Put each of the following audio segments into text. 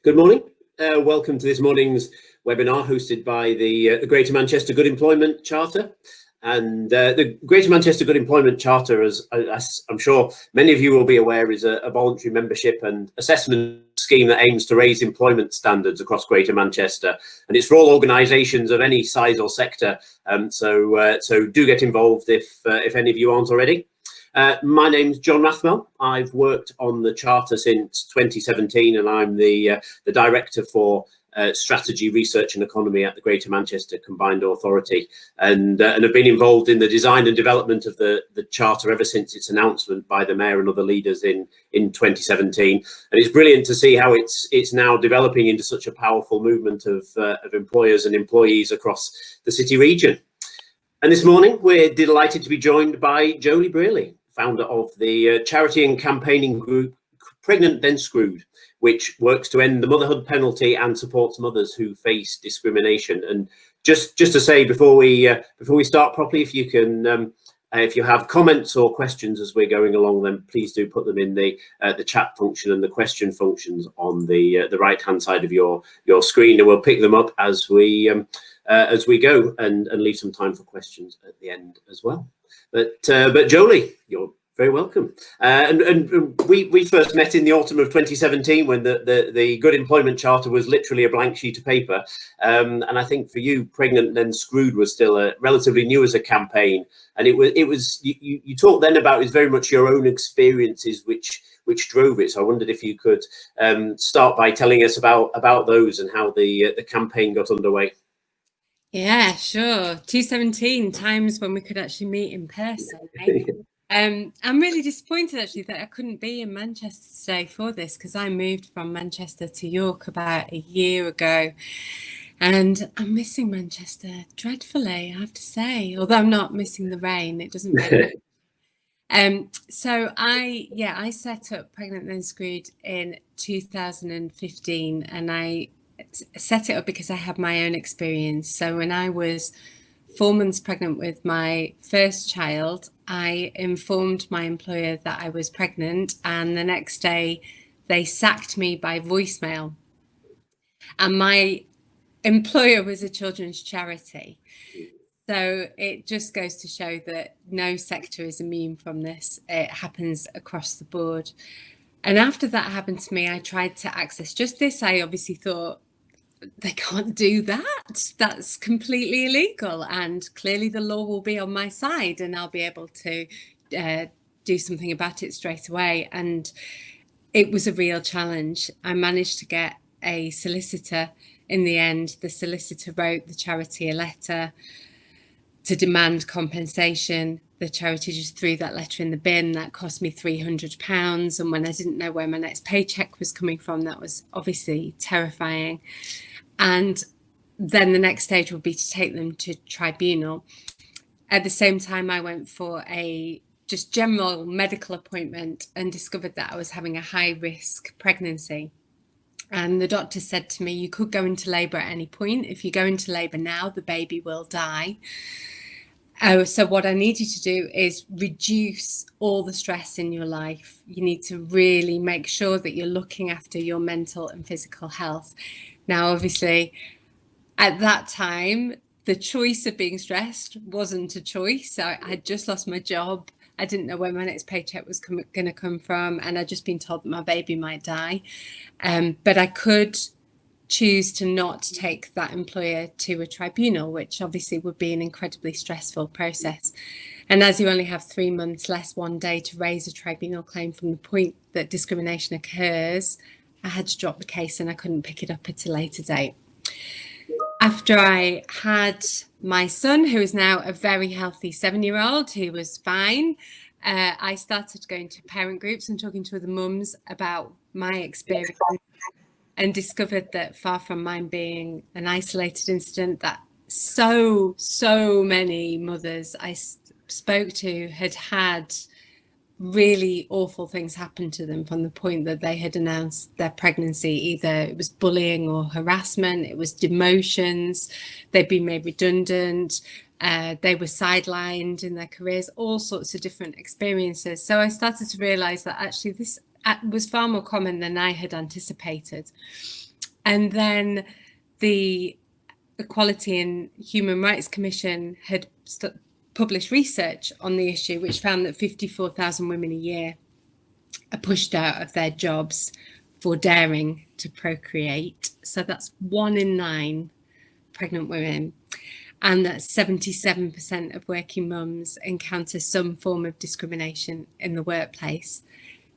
Good morning. Welcome to this morning's webinar hosted by the Greater Manchester Good Employment Charter. And the Greater Manchester Good Employment Charter, as I'm sure many of you will be aware, is a voluntary membership and assessment scheme that aims to raise employment standards across Greater Manchester. And it's for all organisations of any size or sector. So do get involved if any of you aren't already. My name's John Wrathmell. I've worked on the Charter since 2017, and I'm the Director for Strategy, Research and Economy at the Greater Manchester Combined Authority, and have been involved in the design and development of the Charter ever since its announcement by the Mayor and other leaders in 2017. And it's brilliant to see how it's now developing into such a powerful movement of employers and employees across the city region. And this morning, we're delighted to be joined by Joeli Brearley, founder of the charity and campaigning group Pregnant Then Screwed, which works to end the motherhood penalty and supports mothers who face discrimination. And just to say before we start properly, if you can, if you have comments or questions as we're going along, then please do put them in the chat function and the question functions on the right hand side of your screen, and we'll pick them up as we go and leave some time for questions at the end as well. But Joeli, you're very welcome. And we first met in the autumn of 2017 when the Good Employment Charter was literally a blank sheet of paper. And I think for you, Pregnant Then Screwed was still relatively new as a campaign. And it was you talked then about it's very much your own experiences which drove it. So I wondered if you could start by telling us about those and how the campaign got underway. Yeah, sure. 2017, times when we could actually meet in person. Eh? I'm really disappointed actually that I couldn't be in Manchester today for this, because I moved from Manchester to York about a year ago, and I'm missing Manchester dreadfully, I have to say, although I'm not missing the rain. It doesn't really. So I set up Pregnant Then Screwed in 2015, and I set it up because I had my own experience. So when I was 4 months pregnant with my first child, I informed my employer that I was pregnant, and the next day they sacked me by voicemail. And my employer was a children's charity. So it just goes to show that no sector is immune from this. It happens across the board. And after that happened to me, I tried to access justice. I obviously thought, they can't do that. That's completely illegal. And clearly the law will be on my side and I'll be able to do something about it straight away. And it was a real challenge. I managed to get a solicitor in the end. The solicitor wrote the charity a letter to demand compensation. The charity just threw that letter in the bin. That cost me £300. And when I didn't know where my next paycheck was coming from, that was obviously terrifying. And then the next stage would be to take them to tribunal. At the same time, I went for a just general medical appointment and discovered that I was having a high risk pregnancy. And the doctor said to me, you could go into labour at any point. If you go into labour now, the baby will die. So what I need you to do is reduce all the stress in your life. You need to really make sure that you're looking after your mental and physical health. Now, obviously, at that time, the choice of being stressed wasn't a choice. I had just lost my job. I didn't know where my next paycheck was going to come from. And I'd just been told that my baby might die. But I could choose to not take that employer to a tribunal, which obviously would be an incredibly stressful process. And as you only have 3 months less 1 day to raise a tribunal claim from the point that discrimination occurs, I had to drop the case and I couldn't pick it up at a later date. After I had my son, who is now a very healthy 7-year-old, who was fine, I started going to parent groups and talking to other mums about my experience, and discovered that far from mine being an isolated incident, that so many mothers I spoke to had really awful things happen to them from the point that they had announced their pregnancy. Either it was bullying or harassment, it was demotions, they'd been made redundant, they were sidelined in their careers, all sorts of different experiences. So I started to realize that actually this was far more common than I had anticipated. And then the Equality and Human Rights Commission had published research on the issue, which found that 54,000 women a year are pushed out of their jobs for daring to procreate. So that's 1 in 9 pregnant women. And that 77% of working mums encounter some form of discrimination in the workplace.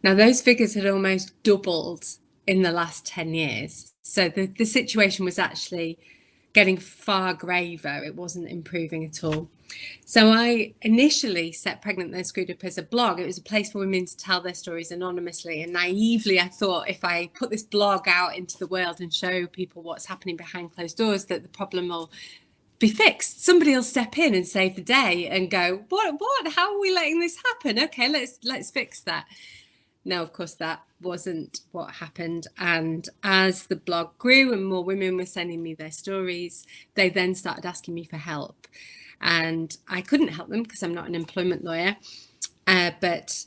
Now, those figures had almost doubled in the last 10 years. So the situation was actually getting far graver. It wasn't improving at all. So I initially set Pregnant Then Screwed Up as a blog. It was a place for women to tell their stories anonymously. And naively, I thought if I put this blog out into the world and show people what's happening behind closed doors, that the problem will be fixed. Somebody will step in and save the day and go, what, how are we letting this happen? Okay, let's fix that. No, of course, that wasn't what happened. And as the blog grew and more women were sending me their stories, they then started asking me for help. And I couldn't help them because I'm not an employment lawyer. But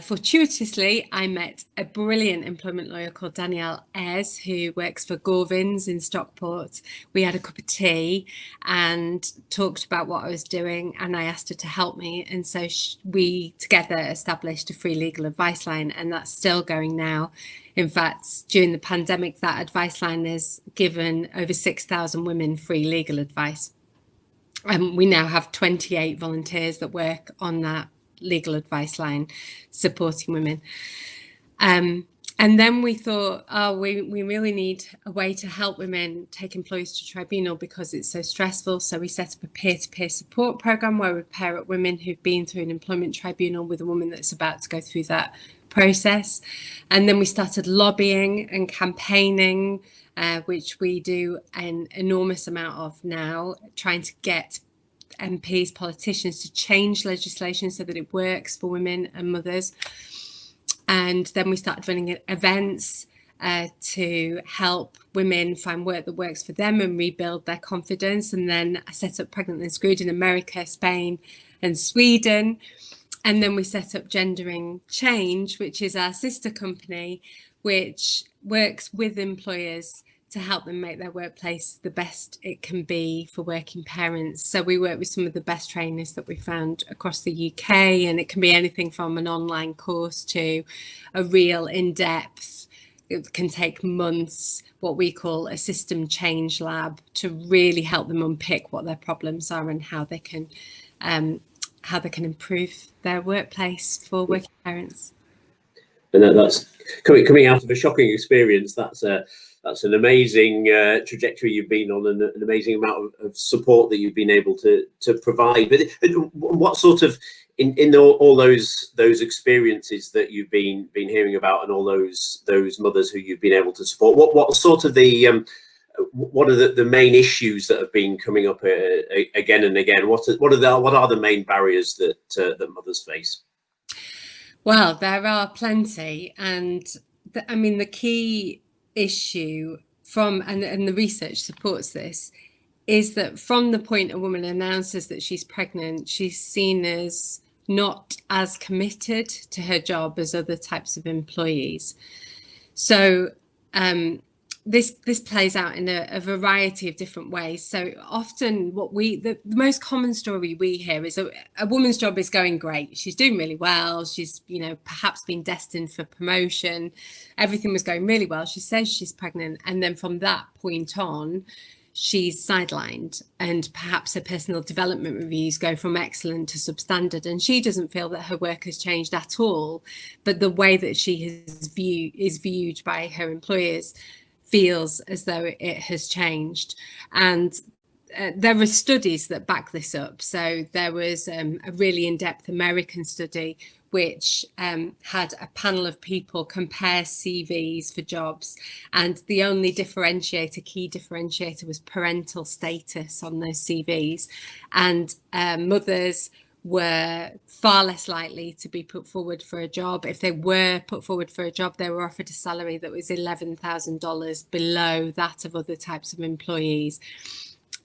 fortuitously, I met a brilliant employment lawyer called Danielle Ayres, who works for Gorvins in Stockport. We had a cup of tea and talked about what I was doing, and I asked her to help me. And so we together established a free legal advice line, and that's still going now. In fact, during the pandemic, that advice line has given over 6,000 women free legal advice. We now have 28 volunteers that work on that legal advice line supporting women. And then we thought, we really need a way to help women take employees to tribunal because it's so stressful. So we set up a peer-to-peer support program where we pair up women who've been through an employment tribunal with a woman that's about to go through that process. And then we started lobbying and campaigning, which we do an enormous amount of now, trying to get MPs, politicians to change legislation so that it works for women and mothers. And then we started running events to help women find work that works for them and rebuild their confidence. And then I set up Pregnant Then Screwed in America, Spain and Sweden. And then we set up Gendering Change, which is our sister company, which works with employers to help them make their workplace the best it can be for working parents. So we work with some of the best trainers that we found across the UK, and it can be anything from an online course to a real in-depth, it can take months, what we call a system change lab, to really help them unpick what their problems are and how they can improve their workplace for working parents. And that's coming out of a shocking experience. That's an amazing trajectory you've been on, and an amazing amount of support that you've been able to provide. But what sort of in all those experiences that you've been hearing about, and all those mothers who you've been able to support, what sort of what are the main issues that have been coming up again and again? What are the main barriers that mothers face? Well, there are plenty, and the key issue and the research supports this, is that from the point a woman announces that she's pregnant, she's seen as not as committed to her job as other types of employees. So this plays out in a variety of different ways. So often the most common story we hear is a woman's job is going great. She's doing really well. She's, perhaps been destined for promotion. Everything was going really well. She says she's pregnant. And then from that point on, she's sidelined, and perhaps her personal development reviews go from excellent to substandard, and she doesn't feel that her work has changed at all. But the way that she is viewed by her employers feels as though it has changed. And there are studies that back this up. So there was a really in-depth American study which had a panel of people compare CVs for jobs, and the only key differentiator was parental status on those CVs. And mothers were far less likely to be put forward for a job. If they were put forward for a job, they were offered a salary that was $11,000 below that of other types of employees.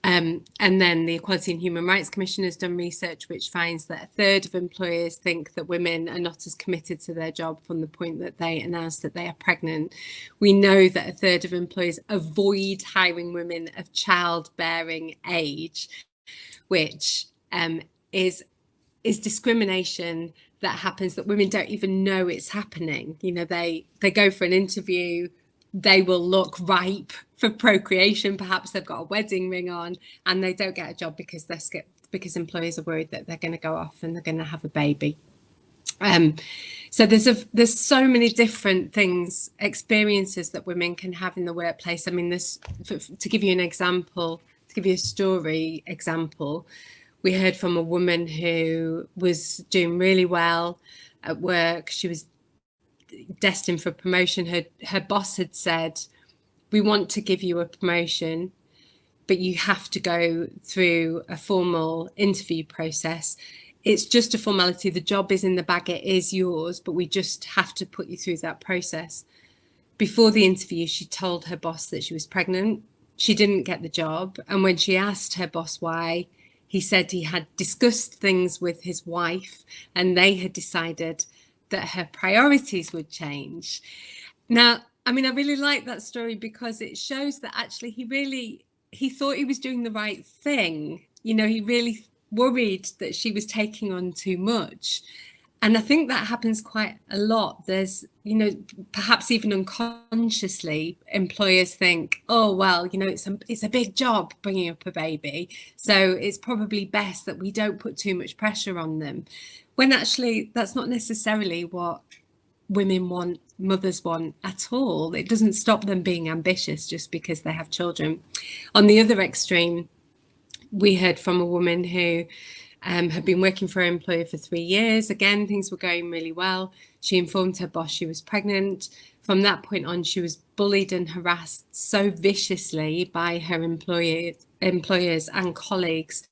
And then the Equality and Human Rights Commission has done research which finds that a third of employers think that women are not as committed to their job from the point that they announce that they are pregnant. We know that a third of employers avoid hiring women of childbearing age, which is discrimination that happens that women don't even know it's happening. You know, they go for an interview, they will look ripe for procreation, perhaps they've got a wedding ring on, and they don't get a job because because employers are worried that they're going to go off and they're going to have a baby. So there's so many different things, experiences that women can have in the workplace. I mean, to give you an example, to give you a story example, we heard from a woman who was doing really well at work. She was destined for promotion. Her boss had said, "We want to give you a promotion, but you have to go through a formal interview process. It's just a formality. The job is in the bag, it is yours, but we just have to put you through that process." Before the interview, she told her boss that she was pregnant. She didn't get the job. And when she asked her boss why, he said he had discussed things with his wife and they had decided that her priorities would change. Now, I mean, I really like that story because it shows that actually he thought he was doing the right thing. You know, he really worried that she was taking on too much. And I think that happens quite a lot. There's, you know, perhaps even unconsciously, employers think, oh, well, you know, it's a big job bringing up a baby, so it's probably best that we don't put too much pressure on them. When actually that's not necessarily what women want, mothers want at all. It doesn't stop them being ambitious just because they have children. On the other extreme, we heard from a woman who had been working for her employer for 3 years. Again, things were going really well. She informed her boss she was pregnant. From that point on, she was bullied and harassed so viciously by her employers and colleagues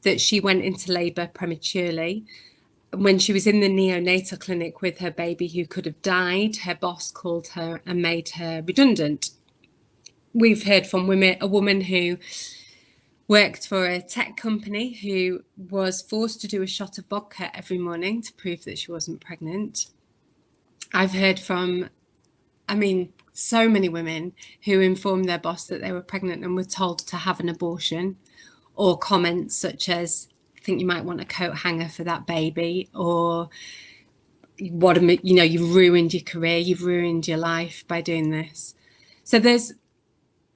that she went into labour prematurely. When she was in the neonatal clinic with her baby who could have died, her boss called her and made her redundant. We've heard from a woman who worked for a tech company who was forced to do a shot of vodka every morning to prove that she wasn't pregnant. I've heard from, I mean, so many women who informed their boss that they were pregnant and were told to have an abortion, or comments such as, "I think you might want a coat hanger for that baby," or you know, you've ruined your career, you've ruined your life by doing this. So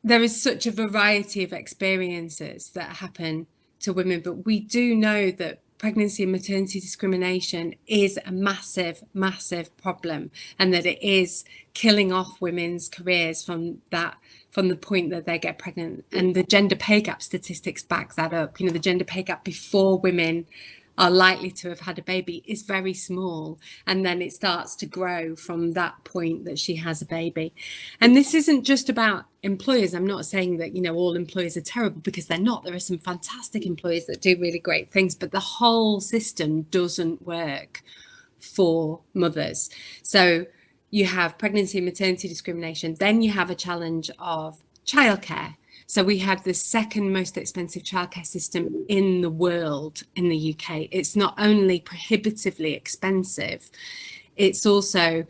there is such a variety of experiences that happen to women, but we do know that pregnancy and maternity discrimination is a massive, massive problem, and that it is killing off women's careers from the point that they get pregnant. And the gender pay gap statistics back that up. You know, the gender pay gap before women are likely to have had a baby is very small, and then it starts to grow from that point that she has a baby. And this isn't just about employers. I'm not saying that, you know, all employers are terrible, because they're not. There are some fantastic employers that do really great things, but the whole system doesn't work for mothers. So you have pregnancy and maternity discrimination, then you have a challenge of childcare. So we have the second most expensive childcare system in the world in the UK. It's not only prohibitively expensive, it's also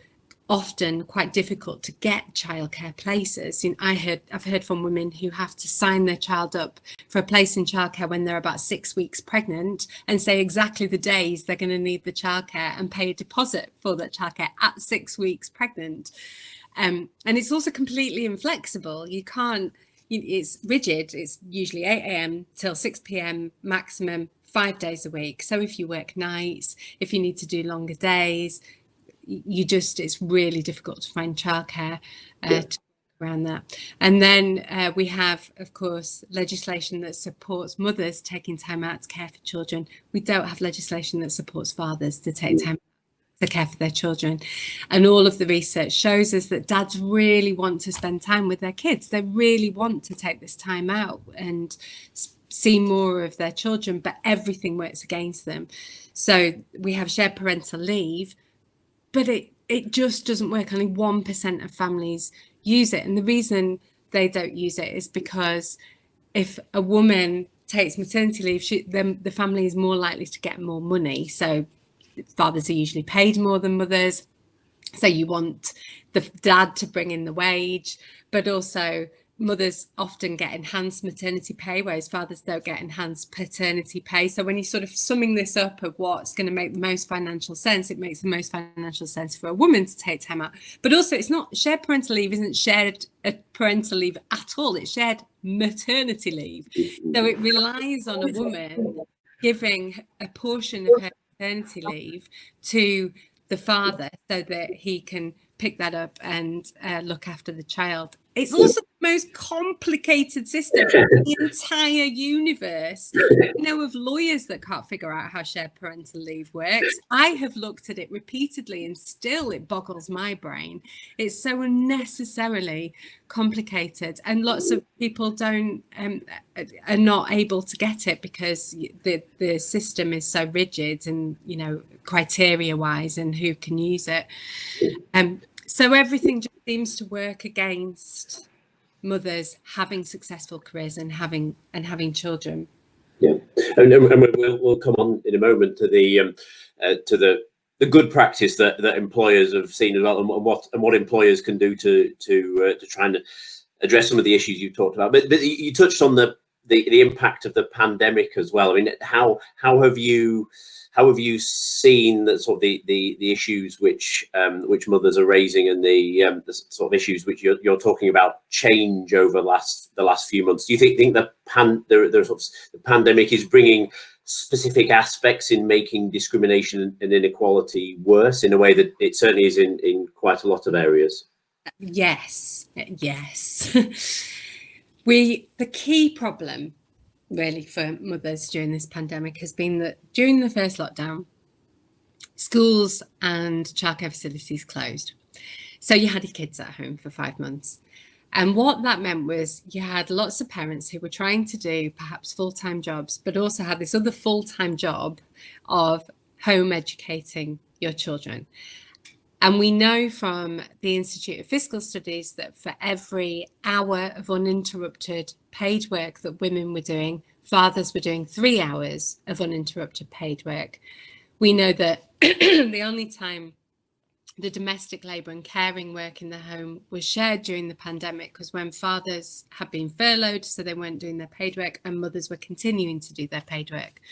often quite difficult to get childcare places. You know, I've heard from women who have to sign their child up for a place in childcare when they're about 6 weeks pregnant and say exactly the days they're going to need the childcare and pay a deposit for that childcare at 6 weeks pregnant. And it's also completely inflexible. You can't. It's rigid. It's usually 8 a.m. till 6 p.m. maximum, 5 days a week. So if you work nights, if you need to do longer days, it's really difficult to find childcare around that. And then we have, of course, legislation that supports mothers taking time out to care for children. We don't have legislation that supports fathers to take time to care for their children. And all of the research shows us that dads really want to spend time with their kids. They really want to take this time out and see more of their children, but everything works against them. So we have shared parental leave, but it just doesn't work. Only 1% of families use it. And the reason they don't use it is because if a woman takes maternity leave, then the family is more likely to get more money. So fathers are usually paid more than mothers. So you want the dad to bring in the wage, but also mothers often get enhanced maternity pay, whereas fathers don't get enhanced paternity pay. So when you're sort of summing this up of what's going to make the most financial sense, it makes the most financial sense for a woman to take time out. But also, it's not shared parental leave, isn't shared parental leave at all. It's shared maternity leave. So it relies on a woman giving a portion of her maternity leave to the father so that he can pick that up and look after the child. It's also the most complicated system in the entire universe. I know of lawyers that can't figure out how shared parental leave works. I have looked at it repeatedly and still it boggles my brain. It's so unnecessarily complicated, and lots of people are not able to get it because the system is so rigid and, you know, criteria wise and who can use it. So everything just seems to work against mothers having successful careers and having children. Yeah, and we'll come on in a moment to the good practice that employers have seen as well, and what employers can do to try and address some of the issues you talked about. But you touched on the impact of the pandemic as well. I mean, how have you seen that sort of the issues which mothers are raising and the sort of issues which you're talking about change over the last few months? Do you think the pandemic is bringing specific aspects in making discrimination and inequality worse in a way that it certainly is in quite a lot of areas? Yes. The key problem really for mothers during this pandemic has been that during the first lockdown, schools and childcare facilities closed. So you had your kids at home for 5 months. And what that meant was you had lots of parents who were trying to do perhaps full-time jobs, but also had this other full-time job of home educating your children. And we know from the Institute of Fiscal Studies that for every hour of uninterrupted paid work that women were doing, fathers were doing 3 hours of uninterrupted paid work. We know that the only time the domestic labour and caring work in the home was shared during the pandemic was when fathers had been furloughed, so they weren't doing their paid work, and mothers were continuing to do their paid work.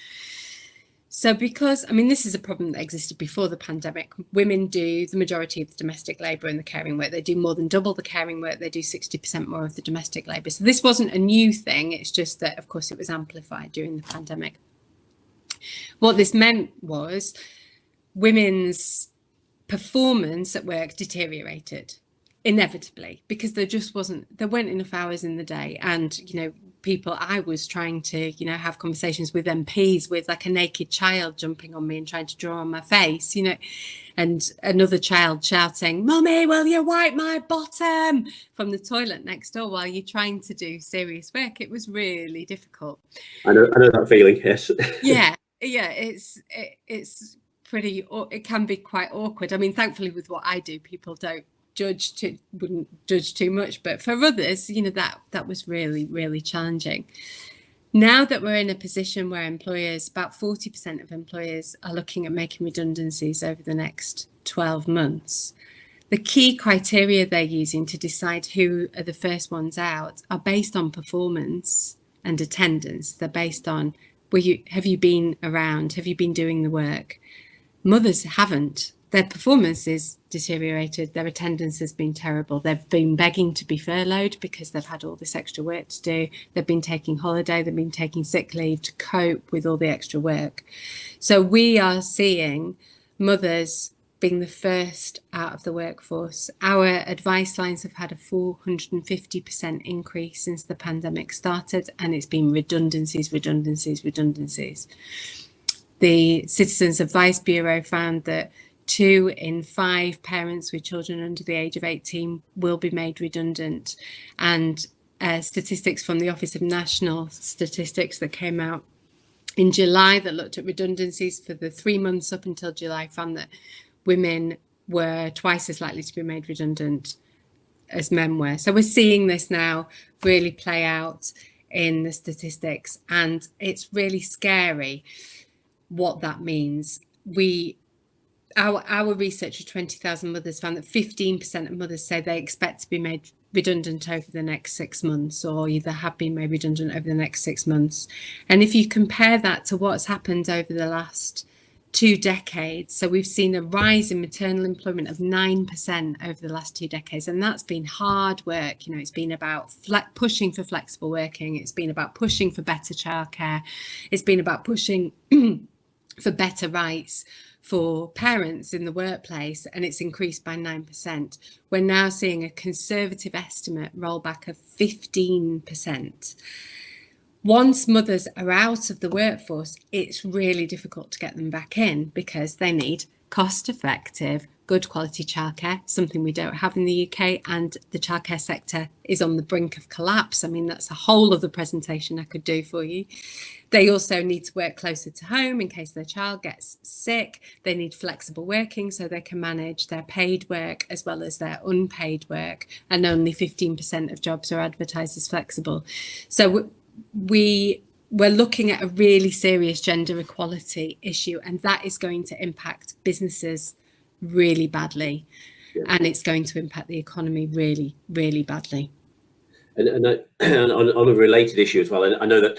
So because, I mean, this is a problem that existed before the pandemic. Women do the majority of the domestic labour and the caring work. They do more than double the caring work. They do 60% more of the domestic labour. So this wasn't a new thing. It's just that, of course, it was amplified during the pandemic. What this meant was women's performance at work deteriorated inevitably because there weren't enough hours in the day. And, you know, I was trying to, you know, have conversations with MPs with like a naked child jumping on me and trying to draw on my face, you know, and another child shouting, "Mummy, will you wipe my bottom?" from the toilet next door while you're trying to do serious work. It was really difficult. I know that feeling. Yes. Yeah, it's pretty. It can be quite awkward. I mean, thankfully, with what I do, people wouldn't judge too much, but for others, you know, that was really, really challenging. Now that we're in a position where about 40% of employers are looking at making redundancies over the next 12 months, the key criteria they're using to decide who are the first ones out are based on performance and attendance. They're based on, have you been around? Have you been doing the work? Mothers haven't. Their performance is deteriorated. Their attendance has been terrible. They've been begging to be furloughed because they've had all this extra work to do. They've been taking holiday. They've been taking sick leave to cope with all the extra work. So we are seeing mothers being the first out of the workforce. Our advice lines have had a 450% increase since the pandemic started, and it's been redundancies. The Citizens Advice Bureau found that 2 in 5 parents with children under the age of 18 will be made redundant. And statistics from the Office of National Statistics that came out in July that looked at redundancies for the 3 months up until July found that women were twice as likely to be made redundant as men were. So we're seeing this now really play out in the statistics, and it's really scary what that means. Our research of 20,000 mothers found that 15% of mothers say they expect to be made redundant over the next 6 months, or either have been made redundant over the next 6 months. And if you compare that to what's happened over the last 2 decades, so we've seen a rise in maternal employment of 9% over the last 2 decades, and that's been hard work. You know, it's been about pushing for flexible working, it's been about pushing for better childcare, it's been about pushing for better rights for parents in the workplace, and it's increased by 9%. We're now seeing a conservative estimate rollback of 15%. Once mothers are out of the workforce, it's really difficult to get them back in because they need cost-effective, good quality childcare, something we don't have in the UK, and the childcare sector is on the brink of collapse. I mean, that's a whole other presentation I could do for you. They also need to work closer to home in case their child gets sick. They need flexible working so they can manage their paid work as well as their unpaid work, and only 15% of jobs are advertised as flexible. So we're looking at a really serious gender equality issue, and that is going to impact businesses really badly, and it's going to impact the economy really, really badly. And on a related issue as well, I know that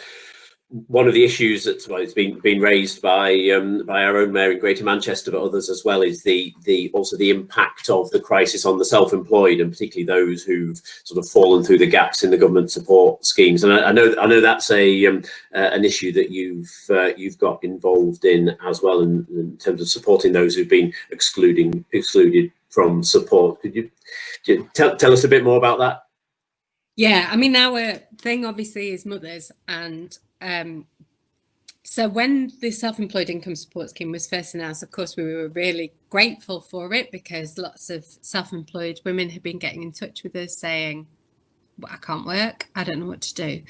one of the issues that's been raised by our own mayor in Greater Manchester, but others as well, is the impact of the crisis on the self-employed, and particularly those who've sort of fallen through the gaps in the government support schemes. And I know that's an issue that you've got involved in as well, in terms of supporting those who've been excluded from support. Could you tell us a bit more about that? Yeah, I mean, our thing obviously is mothers, and so when the self-employed income support scheme was first announced, of course, we were really grateful for it because lots of self-employed women had been getting in touch with us saying, well, I can't work, I don't know what to do.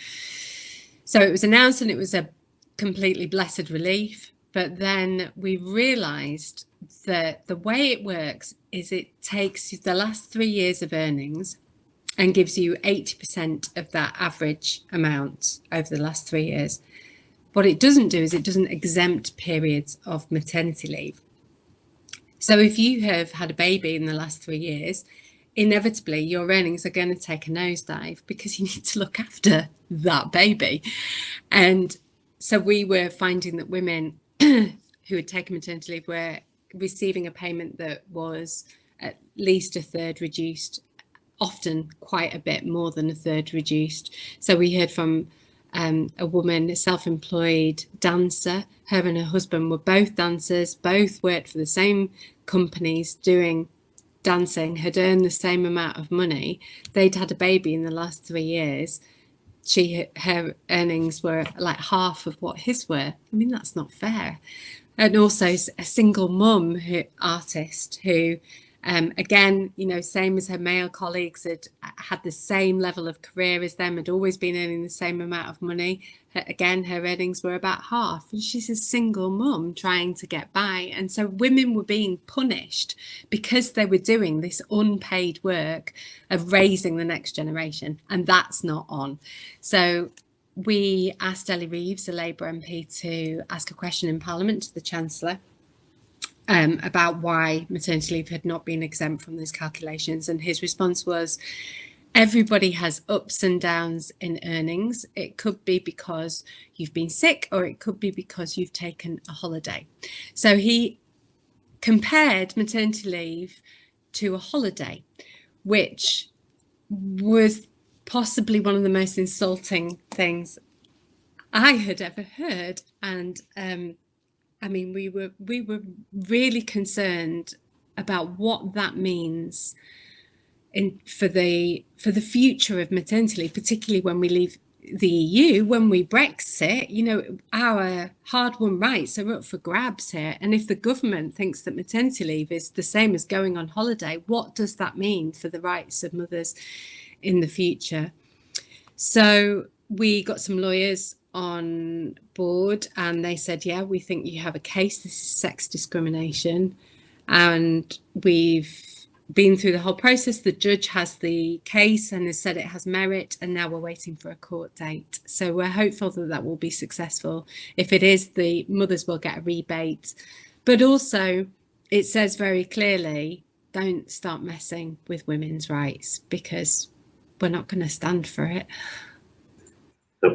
So it was announced and it was a completely blessed relief. But then we realised that the way it works is it takes the last 3 years of earnings and gives you 80% of that average amount over the last 3 years. What it doesn't do is it doesn't exempt periods of maternity leave. So if you have had a baby in the last 3 years, inevitably your earnings are going to take a nosedive because you need to look after that baby. And so we were finding that women who had taken maternity leave were receiving a payment that was at least a third reduced, often quite a bit more than a third reduced. So we heard from a woman, a self-employed dancer. Her and her husband were both dancers, both worked for the same companies doing dancing, had earned the same amount of money. They'd had a baby in the last 3 years. Her earnings were like half of what his were. I mean, that's not fair. And also a single mum artist who, again, you know, same as her male colleagues, had the same level of career as them, had always been earning the same amount of money. Again, her earnings were about half, and she's a single mum trying to get by. And so women were being punished because they were doing this unpaid work of raising the next generation, and that's not on. So we asked Ellie Reeves, a Labour MP, to ask a question in Parliament to the Chancellor about why maternity leave had not been exempt from those calculations. And his response was, everybody has ups and downs in earnings. It could be because you've been sick, or it could be because you've taken a holiday. So he compared maternity leave to a holiday, which was possibly one of the most insulting things I had ever heard. And I mean, we were really concerned about what that means for the future of maternity leave, particularly when we leave the EU, when we Brexit. You know, our hard-won rights are up for grabs here. And if the government thinks that maternity leave is the same as going on holiday, what does that mean for the rights of mothers in the future? So we got some lawyers on board and they said, yeah, we think you have a case. This is sex discrimination. And we've been through the whole process. The judge has the case and has said it has merit, and now we're waiting for a court date. So we're hopeful that that will be successful. If it is, the mothers will get a rebate. But also, it says very clearly, don't start messing with women's rights, because we're not going to stand for it.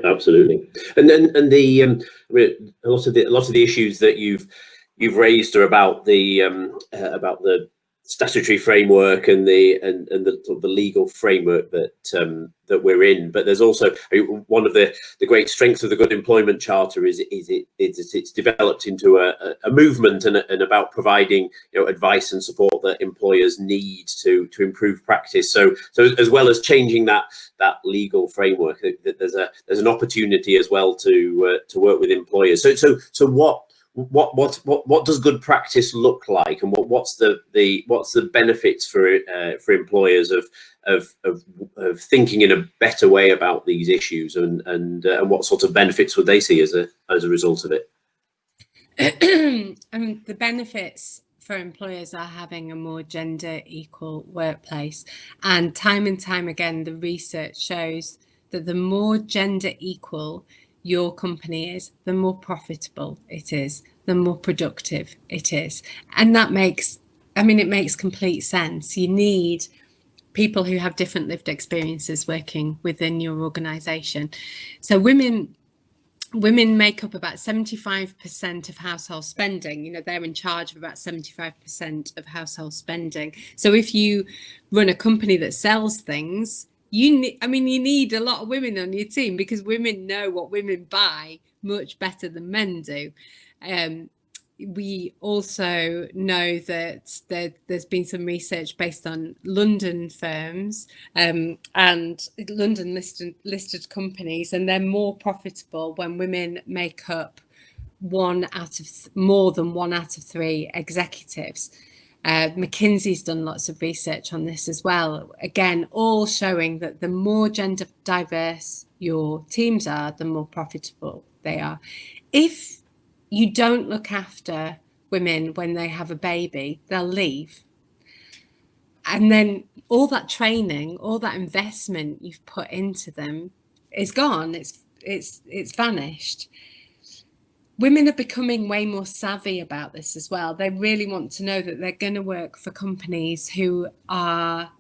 Absolutely. And then, and the a lot of the issues that you've raised are about the statutory framework and the sort of the legal framework that we're in. But there's also, one of the great strengths of the Good Employment Charter is it's developed into a movement and about providing, you know, advice and support that employers need to improve practice. So as well as changing that legal framework, there's an opportunity as well to work with employers. So what does good practice look like, and what's the benefits for employers of thinking in a better way about these issues, and what sort of benefits would they see as a result of it? The benefits for employers are having a more gender equal workplace, and time again the research shows that the more gender equal your company is, the more profitable it is, the more productive it is. And that makes, it makes complete sense. You need people who have different lived experiences working within your organization. So women make up about 75% of household spending. You know, they're in charge of about 75% of household spending. So if you run a company that sells things, you need a lot of women on your team, because women know what women buy much better than men do. We also know that there's been some research based on London firms and London listed companies, and they're more profitable when women make up more than 1 out of 3 executives. McKinsey's done lots of research on this as well. Again, all showing that the more gender diverse your teams are, the more profitable they are. If you don't look after women when they have a baby, they'll leave. And then all that training, all that investment you've put into them is gone. It's vanished. Women are becoming way more savvy about this as well. They really want to know that they're going to work for companies who are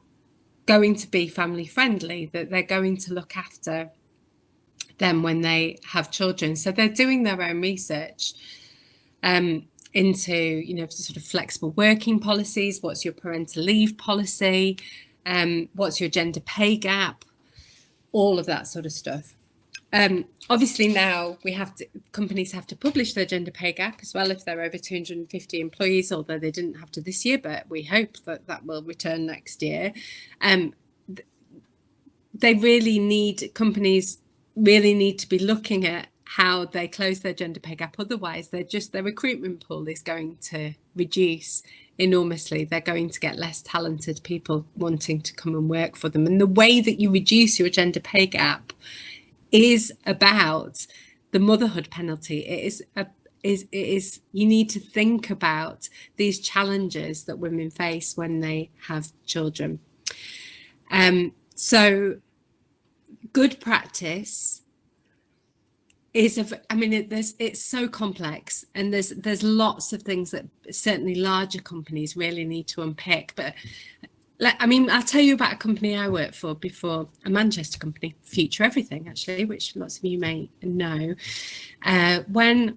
going to be family friendly, that they're going to look after them when they have children. So they're doing their own research into, you know, sort of flexible working policies. What's your parental leave policy? What's your gender pay gap? All of that sort of stuff. Obviously now companies have to publish their gender pay gap as well if they're over 250 employees, although they didn't have to this year, but we hope that will return next year. Companies really need to be looking at how they close their gender pay gap. Otherwise, their recruitment pool is going to reduce enormously. They're going to get less talented people wanting to come and work for them. And the way that you reduce your gender pay gap is about the motherhood penalty. It is you need to think about these challenges that women face when they have children. So good practice is it's so complex, and there's lots of things that certainly larger companies really need to unpick. But I'll tell you about a company I worked for before, a Manchester company, Future Everything, actually, which lots of you may know. After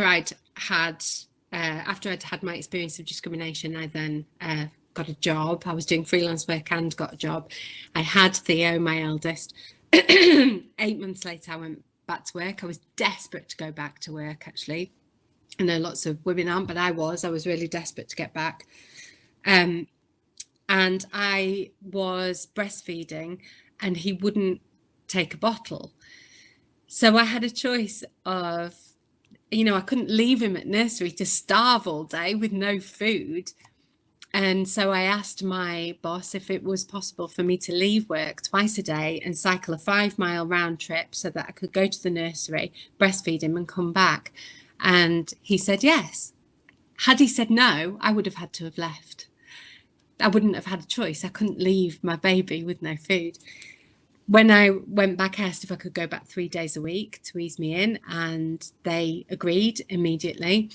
I'd had my experience of discrimination, I then got a job. I was doing freelance work and got a job. I had Theo, my eldest. 8 months later, I went back to work. I was desperate to go back to work, actually. I know lots of women aren't, but I was really desperate to get back. And I was breastfeeding, and he wouldn't take a bottle. So I had a choice of, I couldn't leave him at nursery to starve all day with no food. And so I asked my boss if it was possible for me to leave work twice a day and cycle a 5-mile round trip so that I could go to the nursery, breastfeed him and come back. And he said yes. Had he said no, I would have had to have left. I wouldn't have had a choice. I couldn't leave my baby with no food. When I went back, I asked if I could go back 3 days a week to ease me in, and they agreed immediately.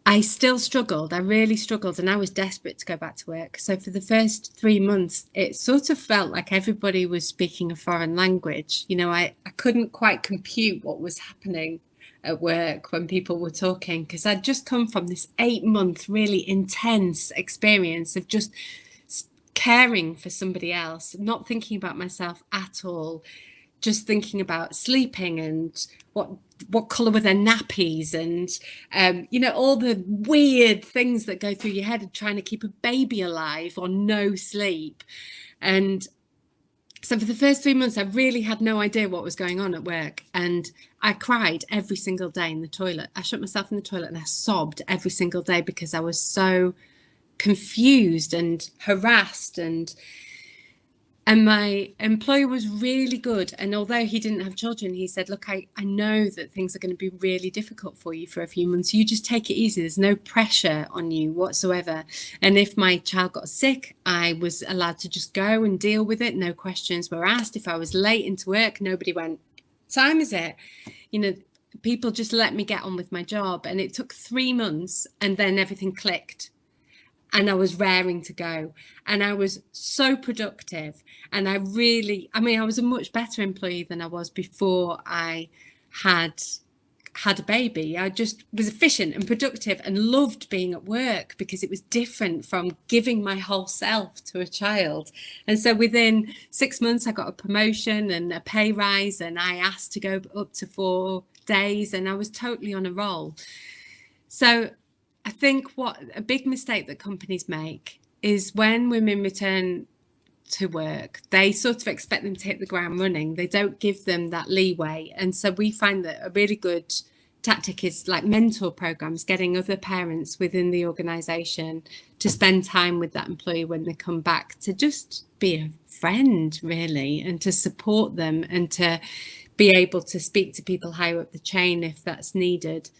I still struggled. I really struggled, and I was desperate to go back to work. So for the first 3 months, it sort of felt like everybody was speaking a foreign language. You know, I couldn't quite compute what was happening at work when people were talking, because I'd just come from this 8-month really intense experience of just caring for somebody else, not thinking about myself at all, just thinking about sleeping and what colour were their nappies, and you know, all the weird things that go through your head of trying to keep a baby alive on no sleep. And so for the first 3 months, I really had no idea what was going on at work, and I cried every single day in the toilet. I shut myself in the toilet and I sobbed every single day because I was so confused and harassed, and my employer was really good. And although he didn't have children, he said, look, I know that things are going to be really difficult for you for a few months. You just take it easy. There's no pressure on you whatsoever. And if my child got sick, I was allowed to just go and deal with it. No questions were asked. If I was late into work, nobody went, time is it? You know, people just let me get on with my job. And it took 3 months, and then everything clicked. And I was raring to go, and I was so productive. And I was a much better employee than I was before I had a baby. I just was efficient and productive and loved being at work because it was different from giving my whole self to a child. And so within 6 months, I got a promotion and a pay rise, and I asked to go up to 4 days, and I was totally on a roll. So I think what a big mistake that companies make is when women return to work, they sort of expect them to hit the ground running. They don't give them that leeway. And so we find that a really good tactic is like mentor programs, getting other parents within the organization to spend time with that employee when they come back, to just be a friend, really, and to support them, and to be able to speak to people higher up the chain if that's needed.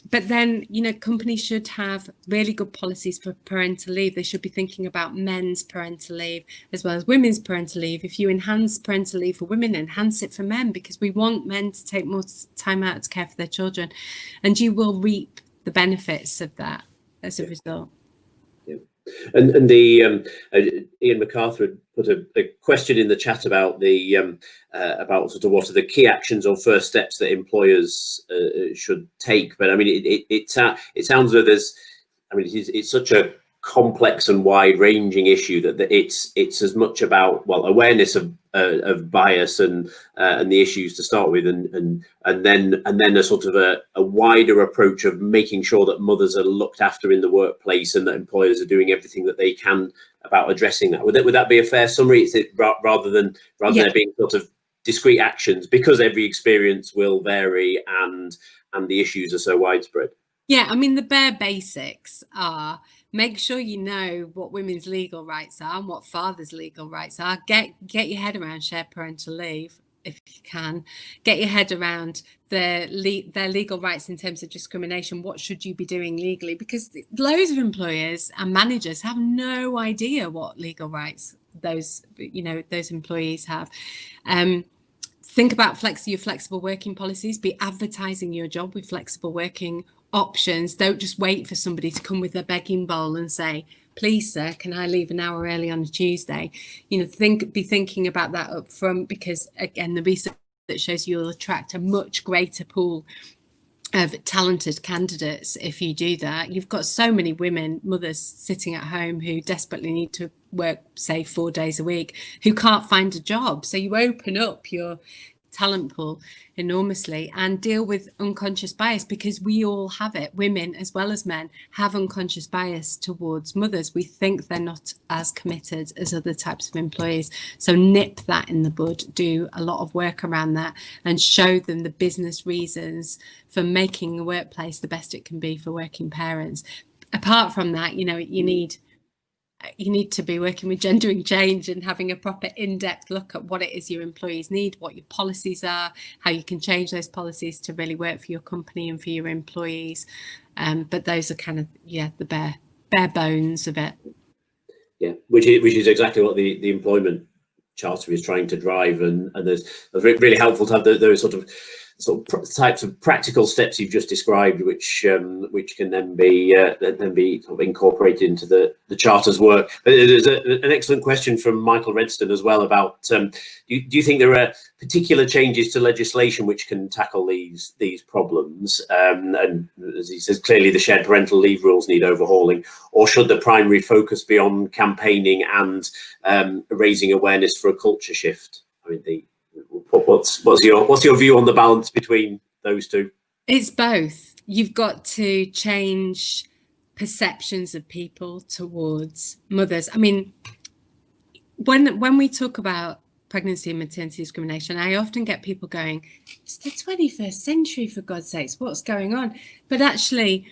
But then, you know, companies should have really good policies for parental leave. They should be thinking about men's parental leave as well as women's parental leave. If you enhance parental leave for women, enhance it for men, because we want men to take more time out to care for their children, and you will reap the benefits of that as a result. And the Ian MacArthur had put a question in the chat about the about sort of what are the key actions or first steps that employers should take. But I mean, it sounds like there's, I mean, it's such a complex and wide-ranging issue that it's as much about, well, awareness of bias and the issues to start with, and then a sort of a wider approach of making sure that mothers are looked after in the workplace, and that employers are doing everything that they can about addressing that. Would that be a fair summary? Is it rather than there being sort of discrete actions, because every experience will vary and the issues are so widespread? Yeah, I mean, the bare basics are: make sure you know what women's legal rights are and what fathers' legal rights are. Get your head around shared parental leave if you can. Get your head around their legal rights in terms of discrimination. What should you be doing legally? Because loads of employers and managers have no idea what legal rights those employees have. Think about your flexible working policies. Be advertising your job with flexible working options. Don't just wait for somebody to come with a begging bowl and say, please sir, can I leave an hour early on a Tuesday? You know, be thinking about that up front, because again, the research that shows you'll attract a much greater pool of talented candidates if you do that. You've got so many mothers sitting at home who desperately need to work, say 4 days a week, who can't find a job. So you open up your talent pool enormously, and deal with unconscious bias, because we all have it. Women as well as men have unconscious bias towards mothers. We think they're not as committed as other types of employees. So nip that in the bud, do a lot of work around that, and show them the business reasons for making the workplace the best it can be for working parents. Apart from that, you know, you need to be working with gendering change and having a proper in-depth look at what it is your employees need, what your policies are, how you can change those policies to really work for your company and for your employees. But those are kind of, the bare bare bones of it. Yeah, which is exactly what the employment charter is trying to drive, and there's really helpful to have those sort of types of practical steps you've just described, which can then be sort of incorporated into the charter's work. But there's an excellent question from Michael Redston as well about do you think there are particular changes to legislation which can tackle these problems? And as he says, clearly the shared parental leave rules need overhauling, or should the primary focus be on campaigning and raising awareness for a culture shift? I mean, what's your view on the balance between those two? It's both. You've got to change perceptions of people towards mothers. I mean, when we talk about pregnancy and maternity discrimination, I often get people going, it's the 21st century, for God's sakes, what's going on? But actually,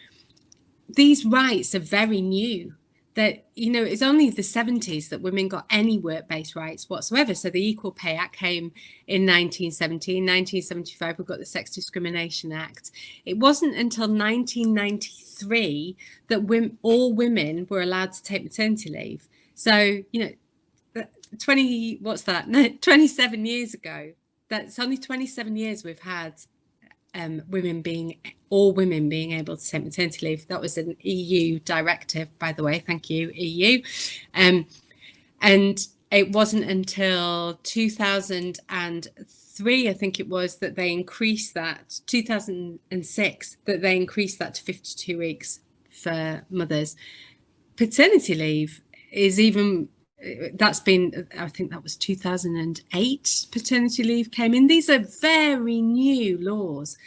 these rights are very new. That, you know, it's only the 70s that women got any work-based rights whatsoever. So the Equal Pay Act came in 1970. In 1975, we got the Sex Discrimination Act. It wasn't until 1993 that all women were allowed to take maternity leave. So, you know, 27 years ago, that's only 27 years we've had all women being able to take maternity leave. That was an EU directive, by the way. Thank you, EU. And it wasn't until 2003, I think it was, that they increased that, 2006, that they increased that to 52 weeks for mothers. Paternity leave is even, that's been, I think that was 2008, paternity leave came in. These are very new laws.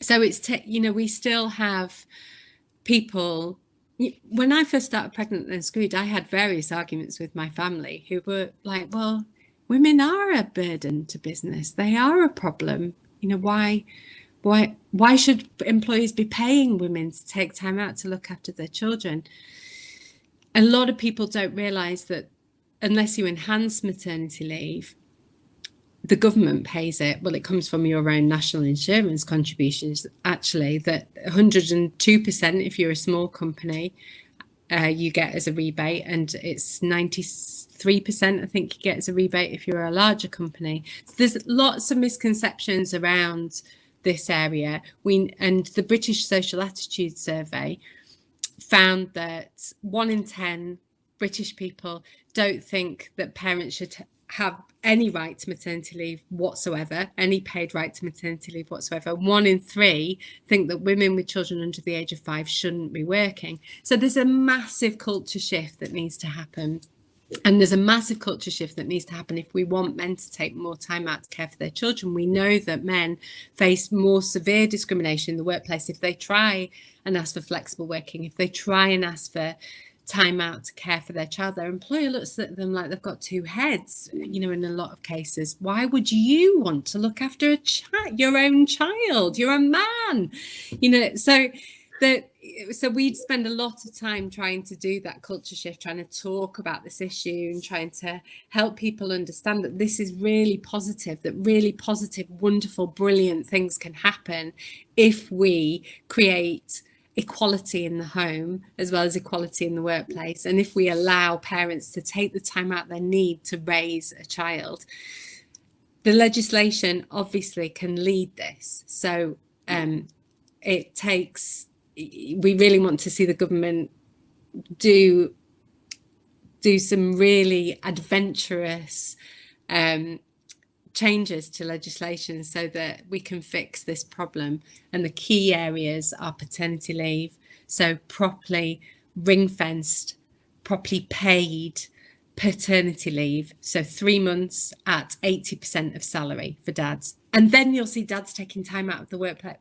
So it's, you know, we still have people. When I first started Pregnant and Screwed, I had various arguments with my family who were like, well, women are a burden to business. They are a problem. You know, why should employers be paying women to take time out to look after their children? A lot of people don't realise that unless you enhance maternity leave, the government pays it. Well, it comes from your own national insurance contributions, actually, that 102% if you're a small company, you get as a rebate, and it's 93%, I think, you get as a rebate if you're a larger company. So there's lots of misconceptions around this area. And the British Social Attitude Survey found that 1 in 10 British people don't think that parents should have any right to maternity leave whatsoever, any paid right to maternity leave whatsoever. 1 in 3 think that women with children under the age of 5 shouldn't be working. So there's a massive culture shift that needs to happen. And there's a massive culture shift that needs to happen if we want men to take more time out to care for their children. We know that men face more severe discrimination in the workplace if they try and ask for flexible working, if they try and ask for time out to care for their child. Their employer looks at them like they've got two heads, you know, in a lot of cases. Why would you want to look after your own child? You're a man, you know. So we'd spend a lot of time trying to do that culture shift, trying to talk about this issue and trying to help people understand that this is really positive, that really positive, wonderful, brilliant things can happen if we create equality in the home as well as equality in the workplace, and if we allow parents to take the time out they need to raise a child. The legislation obviously can lead this, so we really want to see the government do some really adventurous changes to legislation so that we can fix this problem. And the key areas are paternity leave, so properly ring-fenced, properly paid paternity leave, so 3 months at 80% of salary for dads. And then you'll see dads taking time out of the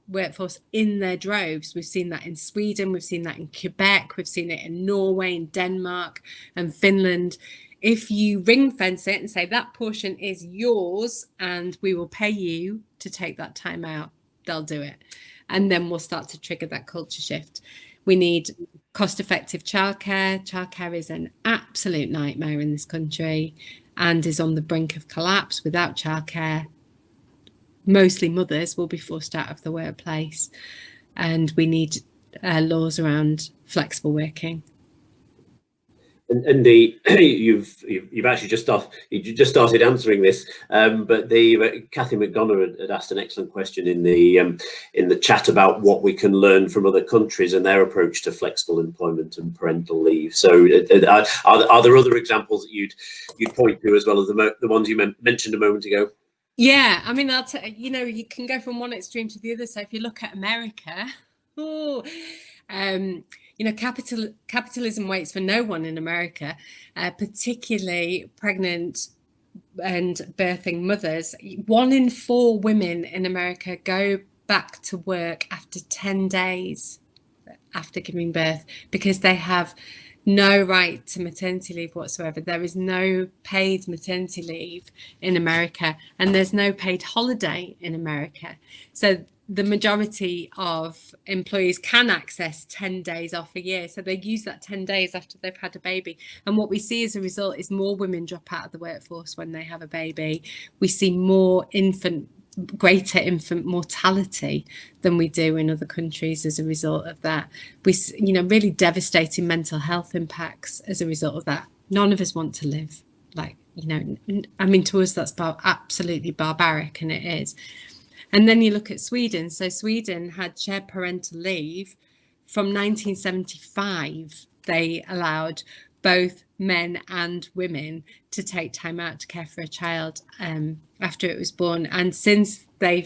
workforce in their droves. We've seen that in Sweden, we've seen that in Quebec, we've seen it in Norway, in Denmark and Finland. If you ring fence it and say that portion is yours and we will pay you to take that time out, they'll do it. And then we'll start to trigger that culture shift. We need cost-effective childcare. Childcare is an absolute nightmare in this country and is on the brink of collapse. Without childcare, mostly mothers will be forced out of the workplace. And we need laws around flexible working. And the you've actually just started answering this, but the Kathy McDonough had asked an excellent question in the chat about what we can learn from other countries and their approach to flexible employment and parental leave. So, are there other examples that you'd point to as well as the ones you mentioned a moment ago? Yeah, I mean, you can go from one extreme to the other. So if you look at America, capitalism waits for no one in America, particularly pregnant and birthing mothers. 1 in 4 women in America go back to work after 10 days after giving birth because they have no right to maternity leave whatsoever. There is no paid maternity leave in America, and there's no paid holiday in America. So the majority of employees can access 10 days off a year. So they use that 10 days after they've had a baby. And what we see as a result is more women drop out of the workforce when they have a baby. We see greater infant mortality than we do in other countries as a result of that. We, really devastating mental health impacts as a result of that. None of us want to live to us that's absolutely barbaric, and it is. And then you look at Sweden. So Sweden had shared parental leave from 1975. They allowed both men and women to take time out to care for a child after it was born. And since they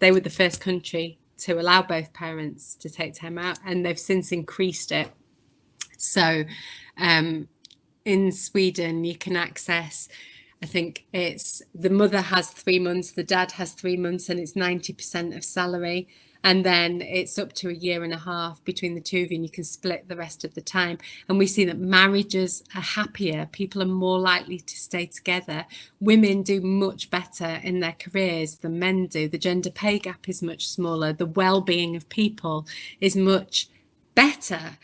were the first country to allow both parents to take time out, and they've since increased it. So in Sweden, you can access, I think it's the mother has 3 months, the dad has 3 months, and it's 90% of salary. And then it's up to 1.5 years between the two of you, and you can split the rest of the time. And we see that marriages are happier. People are more likely to stay together. Women do much better in their careers than men do. The gender pay gap is much smaller. The well-being of people is much better.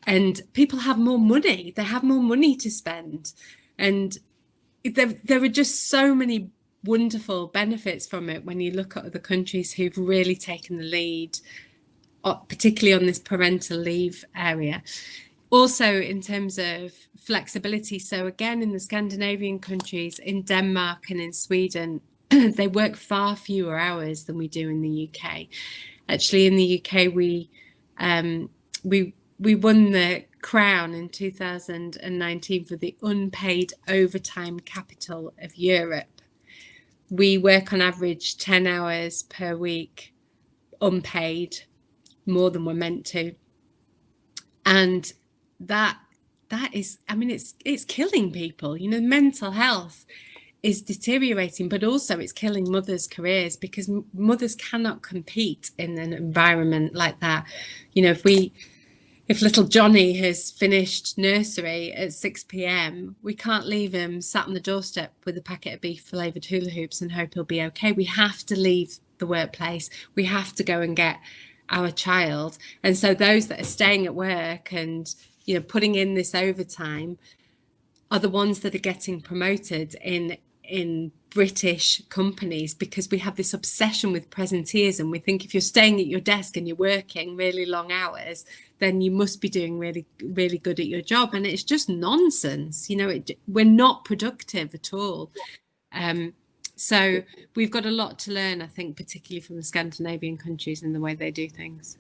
And people have more money. They have more money to spend. And there are just so many wonderful benefits from it when you look at other countries who've really taken the lead, particularly on this parental leave area. Also, in terms of flexibility, so again, in the Scandinavian countries, in Denmark and in Sweden, they work far fewer hours than we do in the UK. Actually, in the UK, we won the crown in 2019 for the unpaid overtime capital of Europe. We work on average 10 hours per week, unpaid, more than we're meant to. And that is, it's killing people. Mental health is deteriorating, but also it's killing mothers' careers because mothers cannot compete in an environment like that. If little Johnny has finished nursery at 6 p.m, we can't leave him sat on the doorstep with a packet of beef flavoured hula hoops and hope he'll be okay. We have to leave the workplace. We have to go and get our child. And so those that are staying at work and, putting in this overtime are the ones that are getting promoted in British companies, because we have this obsession with presenteeism. We think if you're staying at your desk and you're working really long hours, then you must be doing really, really good at your job. And it's just nonsense. We're not productive at all. So we've got a lot to learn, I think, particularly from the Scandinavian countries and the way they do things.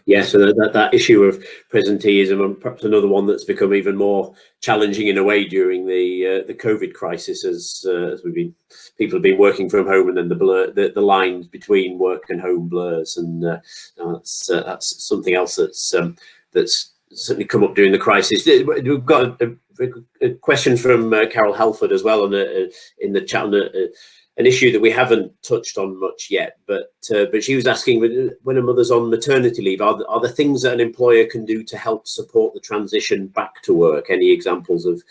Yeah, so that issue of presenteeism, and perhaps another one that's become even more challenging in a way during the COVID crisis, as people have been working from home, and then the lines between work and home blurs, and that's something else that's certainly come up during the crisis. We've got a question from Carol Halford as well in the chat. An issue that we haven't touched on much yet, but she was asking, when a mother's on maternity leave, are there things that an employer can do to help support the transition back to work? Any examples of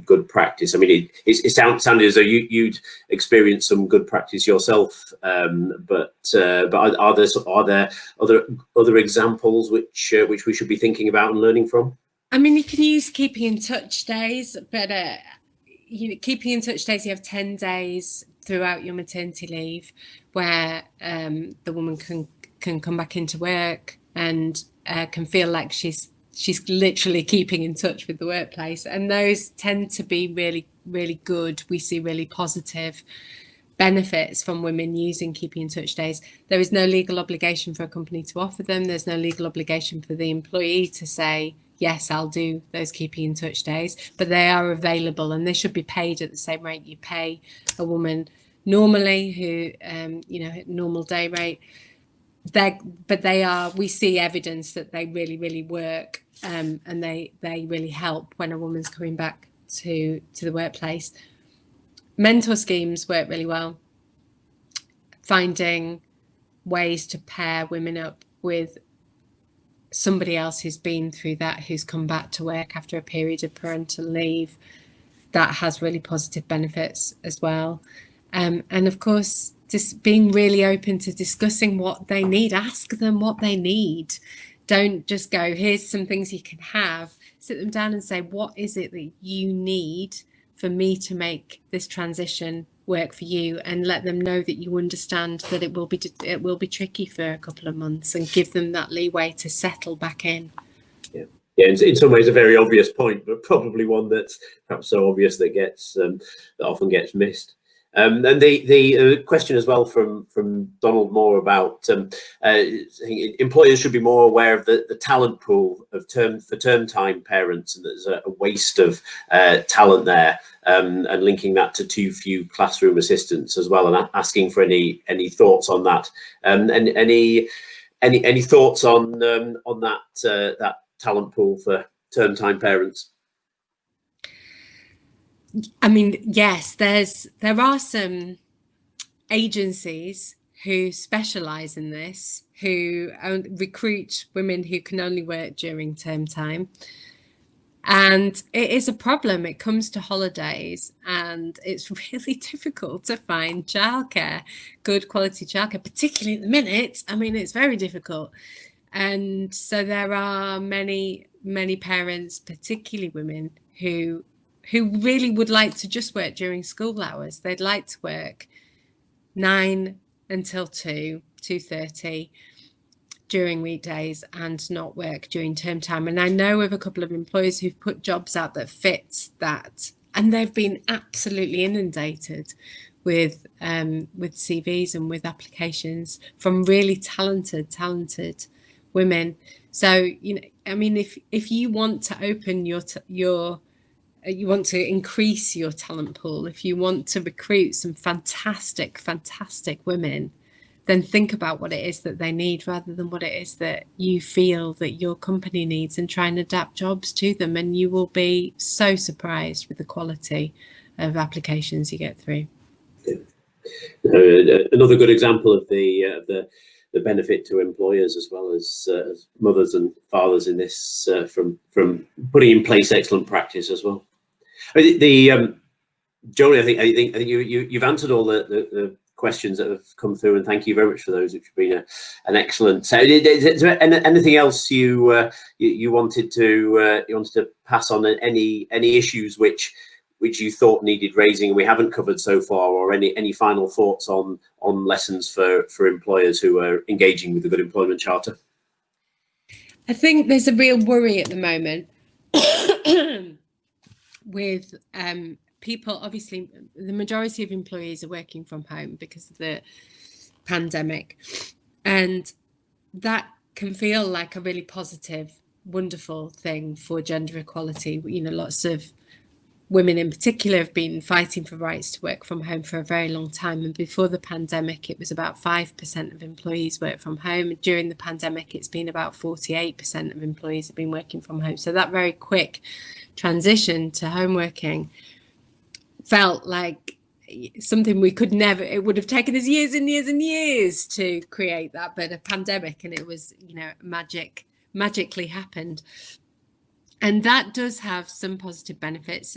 good practice? It sounded as though you'd experienced some good practice yourself, but are there other examples which we should be thinking about and learning from? You can use keeping in touch days, but keeping in touch days, you have 10 days throughout your maternity leave where the woman can come back into work and can feel like she's she's literally keeping in touch with the workplace, and those tend to be really, really good. We see really positive benefits from women using keeping in touch days. There is no legal obligation for a company to offer them. There's no legal obligation for the employee to say, yes, I'll do those keeping in touch days, but they are available, and they should be paid at the same rate you pay a woman normally, who, normal day rate. We see evidence that they really, really work, and they really help when a woman's coming back to the workplace. Mentor schemes work really well. Finding ways to pair women up with somebody else who's been through that, who's come back to work after a period of parental leave, that has really positive benefits as well. And of course, just being really open to discussing what they need. Ask them what they need. Don't just go, here's some things you can have. Sit them down and say, what is it that you need for me to make this transition work for you? And let them know that you understand that it will be tricky for a couple of months, and give them that leeway to settle back in. Yeah, in some ways a very obvious point, but probably one that's perhaps so obvious that that often gets missed. And the question as well from Donald Moore about employers should be more aware of the talent pool of term time parents, and there's a waste of talent there, and linking that to too few classroom assistants as well, and asking for any thoughts on that, and any thoughts on that talent pool for term time parents. I mean, yes, there are some agencies who specialize in this, who recruit women who can only work during term time. And it is a problem. It comes to holidays, and it's really difficult to find childcare, good quality childcare, particularly at the minute. I mean, it's very difficult. And so there are many, many parents, particularly women, who really would like to just work during school hours. They'd like to work 9 until 2:30 during weekdays, and not work during term time. And I know of a couple of employers who've put jobs out that fit that, and they've been absolutely inundated with CVs and with applications from really talented women. So, I mean, if you want to open you want to increase your talent pool, if you want to recruit some fantastic women, then think about what it is that they need, rather than what it is that you feel that your company needs, and try and adapt jobs to them. And you will be so surprised with the quality of applications you get through. Yeah. Another good example of the benefit to employers as well as mothers and fathers in this, from putting in place excellent practice as well. Joeli, I think you've answered all the questions that have come through, and thank you very much for those, which have been an excellent. So, is there anything else you wanted to pass on? Any issues which you thought needed raising and we haven't covered so far, or any final thoughts on lessons for employers who are engaging with the Good Employment Charter? I think there's a real worry at the moment with people. Obviously, the majority of employees are working from home because of the pandemic, and that can feel like a really positive, wonderful thing for gender equality. Lots of women in particular have been fighting for rights to work from home for a very long time. And before the pandemic, it was about 5% of employees work from home. During the pandemic, it's been about 48% of employees have been working from home. So that very quick transition to home working felt like something we could never, it would have taken us years and years and years to create that, but a pandemic, and it was, magically happened. And that does have some positive benefits,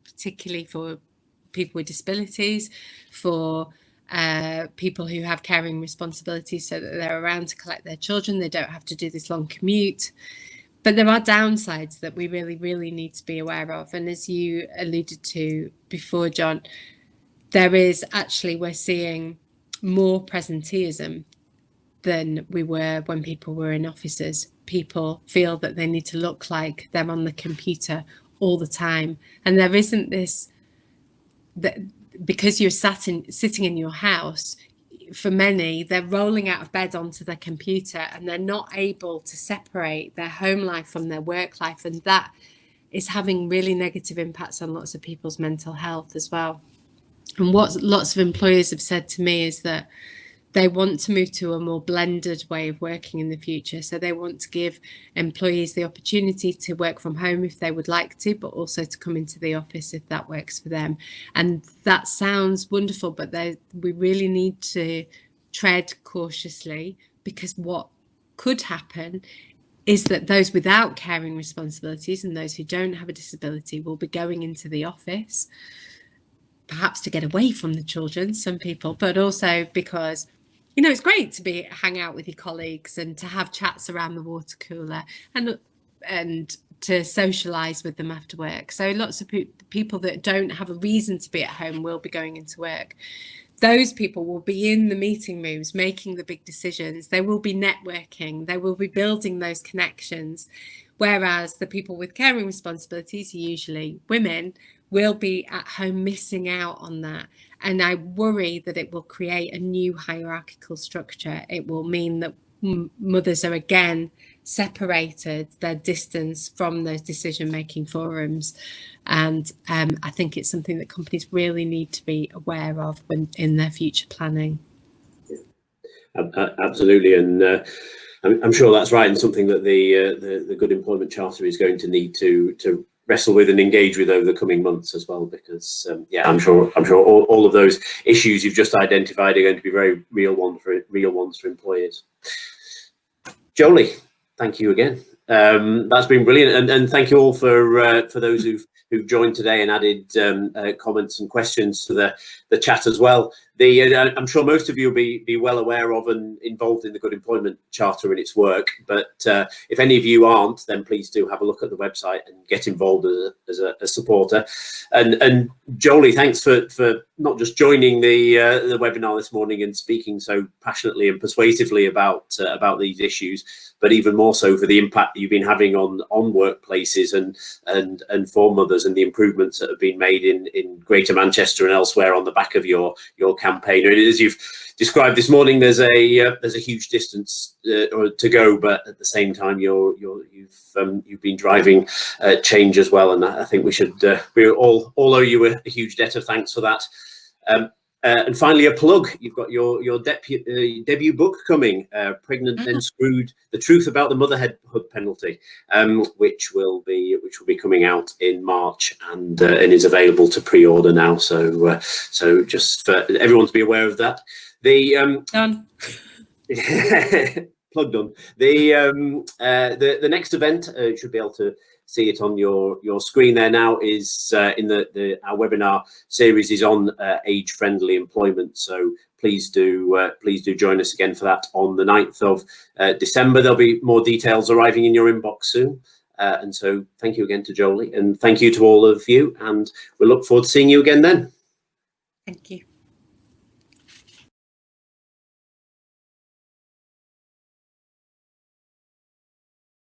particularly for people with disabilities, for people who have caring responsibilities, so that they're around to collect their children. They don't have to do this long commute. But there are downsides that we really, really need to be aware of. And as you alluded to before, John, we're seeing more presenteeism than we were when people were in offices. People feel that they need to look like they're on the computer all the time, and there isn't this, that because you're sitting in your house, for many, they're rolling out of bed onto their computer and they're not able to separate their home life from their work life, and that is having really negative impacts on lots of people's mental health as well. And what lots of employers have said to me is that they want to move to a more blended way of working in the future. So they want to give employees the opportunity to work from home if they would like to, but also to come into the office if that works for them. And that sounds wonderful, but we really need to tread cautiously, because what could happen is that those without caring responsibilities and those who don't have a disability will be going into the office, perhaps to get away from the children, some people, but also because, you know, it's great to hang out with your colleagues and to have chats around the water cooler and to socialise with them after work. So lots of people that don't have a reason to be at home will be going into work. Those people will be in the meeting rooms making the big decisions. They will be networking. They will be building those connections. Whereas the people with caring responsibilities, usually women, will be at home missing out on that. And I worry that it will create a new hierarchical structure. It will mean that mothers are again separated, their distance from those decision-making forums. And I think it's something that companies really need to be aware of when in their future planning. Yeah, absolutely. And I'm sure that's right, and something that the Good Employment Charter is going to need to wrestle with and engage with over the coming months as well, because yeah, I'm sure all of those issues you've just identified are going to be very real ones for employers. Joeli, thank you again. That's been brilliant, and thank you all for those who've joined today and added comments and questions to the chat as well. I'm sure most of you will be well aware of and involved in the Good Employment Charter and its work, but if any of you aren't, then please do have a look at the website and get involved as a supporter. And Joeli, thanks for not just joining the webinar this morning and speaking so passionately and persuasively about these issues, but even more so for the impact that you've been having on workplaces and for mothers, and the improvements that have been made in Greater Manchester and elsewhere on the back of your campaign. And as you've described this morning, there's a huge distance to go, but at the same time you've been driving change as well, and I think we all owe you a huge debt of thanks for that. And finally, a plug. You've got your debut book coming, Pregnant Then Screwed: The Truth About the Motherhood Penalty, which will be coming out in March, and is available to pre-order now. So just for everyone to be aware of that. Done. Plug done. The next event, you should be able to see it on your screen there now, is in our webinar series is on age-friendly employment. So please do join us again for that on the 9th of December. There'll be more details arriving in your inbox soon. And so thank you again to Joeli, and thank you to all of you, and we look forward to seeing you again then. Thank you.